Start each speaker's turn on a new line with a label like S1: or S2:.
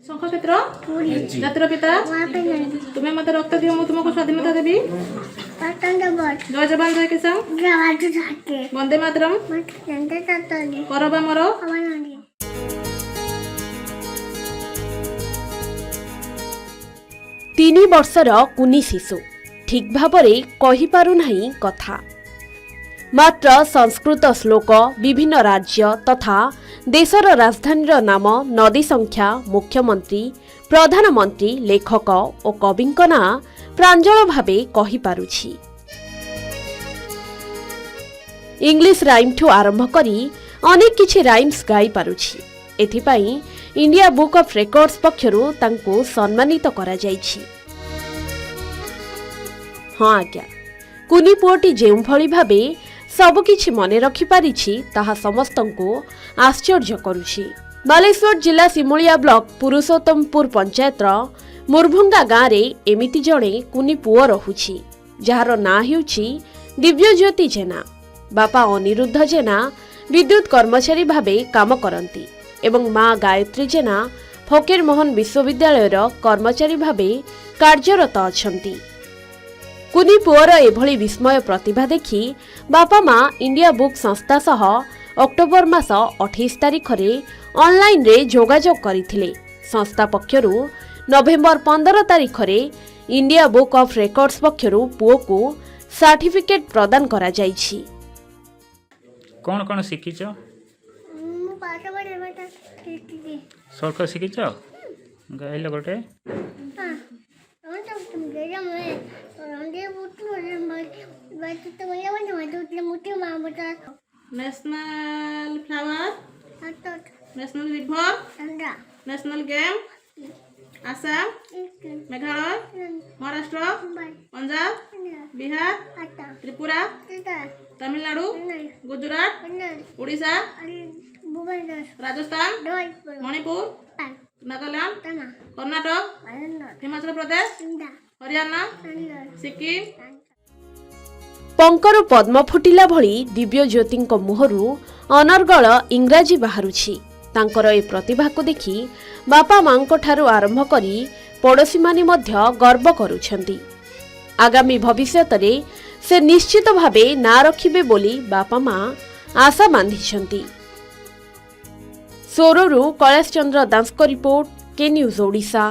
S1: शंखक्षेत्र जातिर पिता तुम्हें मत रक्त दियो मु तुमको स्वाधीनता देवी। जय जवान जय किसान वंदे मातरम करबा मोर।
S2: 3 वर्षर कुनी शिशु ठीक भावरे कहि पारु नाही कथा। मात्र संस्कृत श्लोक विभिन्न राज्य तथा देशर राजधानीर नाम नदी संख्या मुख्यमंत्री प्रधानमंत्री लेखक और कविंक ना प्रांजल भावे कहि पारुछि। इंग्लिश राइम ठू आरंभ करी अनेक किछि राइम्स गाई पारुछि। एथिपाई इंडिया बुक ऑफ रेकॉर्ड्स पक्षरु तांको सम्मानित करा जाइछि। हाँ आज्ञा कुनी पुओटी जेउ भली भावे सबकिछि मने रखि पारिछि ताहा समस्तंको आश्चर्य करुछि। बालेश्वर जिला सिमुलिया ब्लॉक पुरुषोत्तमपुर पंचायतर मुरभंगा गाँव रे एमिति जणे कुनी पुओ रहुछि जार ना हेउछि दिव्यज्योति जेना। बापा अनिरुद्ध जेना विद्युत कर्मचारी भावे काम करंती एवं माँ गायत्री जेना फकीर मोहन विश्वविद्यालयर कर्मचारी भावे कार्यरत अछंती। कुनी पुअर एभली विस्मय प्रतिभा देखि बापा माँ इंडिया बुक संस्था सह अक्टोबर मास 28 तारिख रे ऑनलाइन रे जोगाजोग करिथिले। संस्था पक्षरु नवेम्बर 15 तारिख रे इंडिया बुक ऑफ रेकॉर्ड्स पक्षरु पुओ को सर्टिफिकेट प्रदान करा जाइछि।
S3: कौन कौन शिखिच सरकार शिखिच गाइल गोटे
S1: national flower national river national game Assam Meghalaya Maharashtra Punjab Bihar Tripura Tamil Nadu Gujarat Orissa Rajasthan Manipur Nagaland Karnataka Himachal Pradesh Haryana Sikkim.
S2: पंकर पद्म फुटिला भली दिव्य ज्योतिंको मुहरु अनर्गल इंग्राजी बाहरुछि। तांकर ए प्रतिभा को देखि बापा मांको ठारू आरंभ करी पड़ोशी माने मध्य गर्व करूछंती। आगामी भविष्यत रे से निश्चित भावे ना रखिबे बोली बापा मां आशा बांधिछंती। सोरोरु कैलाश चंद्र दासको रिपोर्ट के न्यूज ओडिशा।